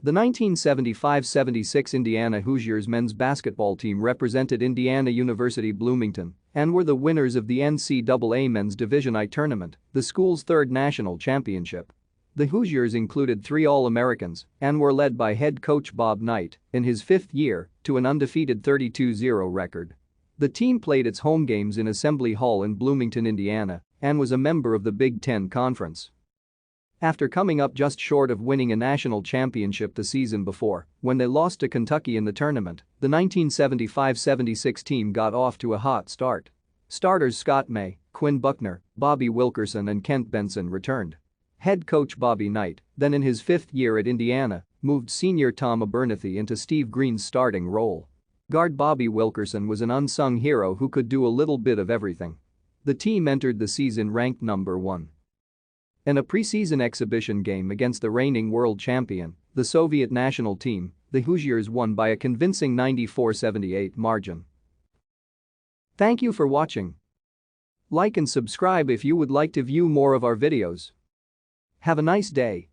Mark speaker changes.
Speaker 1: The 1975-76 Indiana Hoosiers men's basketball team represented Indiana University Bloomington and were the winners of the NCAA Men's Division I tournament, the school's third national championship. The Hoosiers included 3 All-Americans and were led by head coach Bob Knight in his 5th year to an undefeated 32-0 record. The team played its home games in Assembly Hall in Bloomington, Indiana, and was a member of the Big Ten Conference. After coming up just short of winning a national championship the season before, when they lost to Kentucky in the tournament, the 1975-76 team got off to a hot start. Starters Scott May, Quinn Buckner, Bobby Wilkerson and Kent Benson returned. Head coach Bobby Knight, then in his 5th year at Indiana, moved senior Tom Abernathy into Steve Green's starting role. Guard Bobby Wilkerson was an unsung hero who could do a little bit of everything. The team entered the season ranked number 1. In a preseason exhibition game against the reigning world champion, the Soviet national team, the Hoosiers won by a convincing 94-78 margin. Thank you for watching. Like and subscribe if you would like to view more of our videos. Have a nice day.